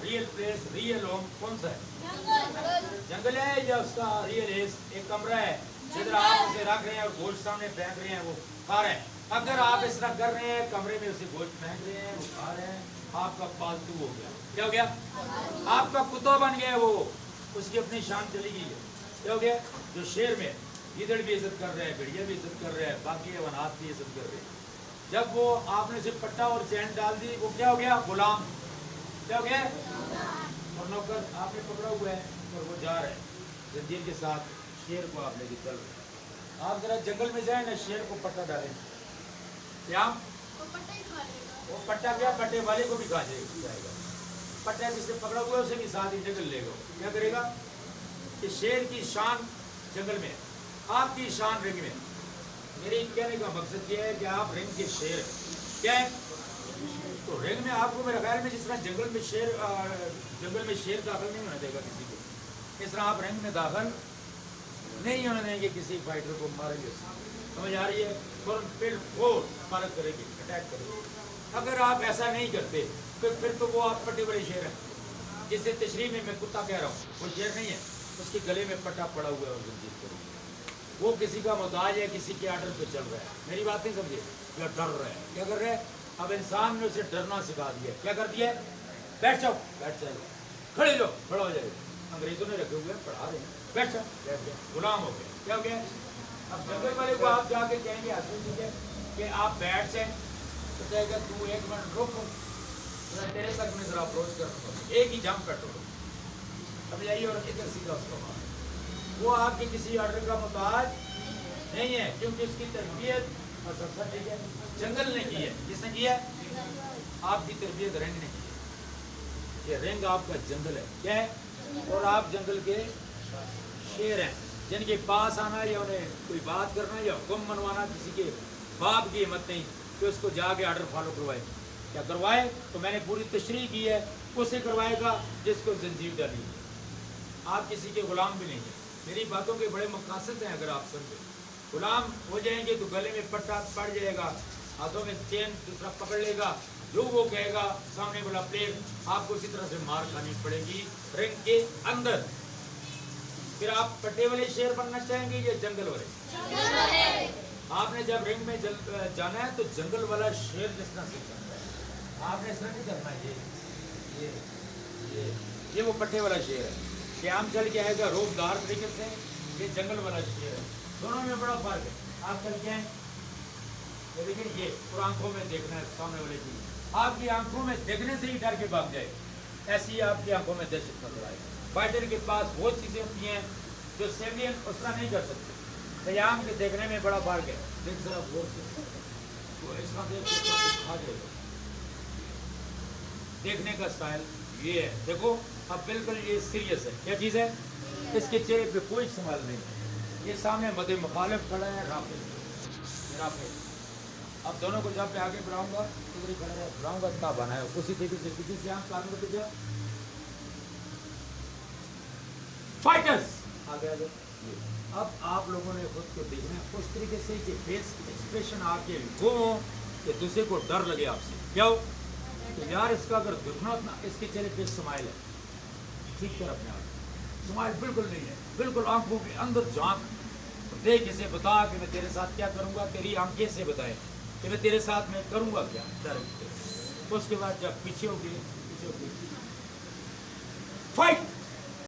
Real place, real home कौन सा है? जंगल है या उसका रियल एक कमरा है जिधर आप उसे रख रहे हैं और गोश्त सामने फेंक रहे हैं, वो खा रहे हैं। अगर आप इस तरह कर रहे हैं, कमरे में उसे गोश्त फेंक रहे हैं, वो खा रहे हैं, आपका पालतू हो गया। क्या हो गया? आपका कुत्ता बन गया, वो उसकी अपनी शान चली गई है। क्या हो गया? जो शेर में गिदड़ भी इज्जत कर रहे हैं, भेड़िया भी इज्जत कर रहे हैं, बाकी हैवानात भी इज्जत कर रहे हैं। जब वो आपने उसे पट्टा और चैन डाल दी, वो क्या हो गया? गुलाम। क्या हो गया? और नौकर आपने पकड़ा हुआ है और वो जा रहा है जंजीर के साथ, शेर को आप लेके चल रहे हैं। आप जरा जंगल में जाए ना, शेर को पट्टा डालें, क्या वो पट्टा क्या पट्टे वाले को भी खा जाएगा। पट्टा जिससे पकड़ा हुआ है उसे भी साथ ही जंगल लेगा। क्या करेगा? कि शेर की शान जंगल में, आपकी शान रिंग में। मेरे कहने का मकसद ये है कि आप रिंग के शेर हैं। क्या है? तो रिंग में आपको मेरे ख्याल में जिस तरह जंगल में शेर दाखिल नहीं होने देगा किसी को, इस तरह आप रिंग में दाखिल नहीं होने देंगे किसी फाइटर को, मारेंगे। समझ आ रही है? फारक करेंगे, अटैक करेंगे। अगर आप ऐसा नहीं करते तो फिर तो वो आप पट्टे बड़े शेर हैं। जिससे तशरीह में मैं कुत्ता कह रहा हूँ, वो शेर नहीं है, उसके गले में पट्टा पड़ा हुआ है और जंजीर करेंगे। वो किसी का मोहताज है, किसी के आर्डर पे चल रहा है। मेरी बात नहीं समझे? या डर रहा है। क्या कर रहा है? अब इंसान ने उसे डरना सिखा दिया। क्या कर दिया? बैठ जाओ, बैठ जाओ, खड़े लो, खड़ा हो जाएगा। अंग्रेजों ने रखे हुए पढ़ा रहे हैं, बैठ जाओ, बैठ जाओ, गुलाम हो गया। क्या हो गया? अब जंगल वाले को आप जाके कहेंगे हंसी ठीक है कि आप बैठ जाए, तो कहेगा तू एक मिनट रुक, तेरे तक मैं जरा अप्रोच कर, एक ही जंप कर दो, समझ आइए, और इधर सीधा उसको मार। वो आपके किसी ऑर्डर का मोहताज नहीं है, क्योंकि उसकी तरबियत और सबसे ठीक है जंगल ने की है। किसने की है? आपकी तरबियत रिंग ने की है। ये रिंग आपका जंगल है। क्या है? और आप जंगल के शेर हैं, जिनके पास आना या उन्हें कोई बात करना या हुक्म मनवाना किसी के बाप की हिम्मत नहीं कि उसको जाके ऑर्डर फॉलो करवाए। क्या करवाए? तो मैंने पूरी तशरीह की है, उसे करवाएगा जिसको जंजीर डाली। आप किसी के गुलाम भी नहीं है। मेरी बातों के बड़े मकासद हैं, अगर आप समझे। गुलाम हो जाएंगे तो गले में पट्टा पड़ जाएगा, हाथों में चेन दूसरा पकड़ लेगा, जो वो कहेगा सामने वाला प्लेयर, आपको इसी तरह से मार खानी पड़ेगी रिंग के अंदर। फिर आप पट्टे वाले शेर बनना चाहेंगे या जंगल वाले? आपने जब रिंग में जाना है तो जंगल वाला शेर जिस तरह से करना है, आपने इस तरह नहीं करना है। ये वो पट्टे वाला शेर है, श्याम चल के आएगा रोबदार तरीके से, ये जंगल वाला शेर है। दोनों में बड़ा फर्क है। आप चल के आए देखिए, ये और आंखों में देखना है सामने वाले की, आपकी आंखों में देखने से ही डर के भाग जाए, ऐसी आपकी आंखों में दहशत नजर आए। फाइटर के पास वो चीजें होती हैं जो सिविलियन उस तरह नहीं कर सकते। श्याम के देखने में बड़ा फर्क है। देख जरा गौर से, तो इस तरह देख के खा जाएगा। देखने का स्टाइल ये है। देखो अब बिल्कुल ये सीरियस है। क्या चीज़ है? इसके चेहरे पे कोई सवाल नहीं है। ये सामने मदे मुखालिफ खड़ा है राफेल। अब दोनों को जब मैं आगे बढ़ाऊंगा तो खड़ा है, बढ़ाऊंगा तब बनाए उसी तरीके से किसी से आप काम करते जाओ। फाइटर्स आगे आगे। अब आप लोगों ने खुद को देखना है उस तरीके से कि फेस एक्सप्रेशन आपके वो कि दूसरे को डर लगे आपसे। क्या हो? तो यार इसका अगर दुखना उतना, इसके चेहरे पे स्माइल है, ठीक कर अपने आप। स्माइल बिल्कुल नहीं है, बिल्कुल आंखों के अंदर झांक, देख इसे बता कि मैं तेरे साथ क्या करूंगा, तेरी आंखें से बताए कि मैं तेरे साथ में करूंगा क्या। डर उसके बाद जब पीछे हो गए फाइट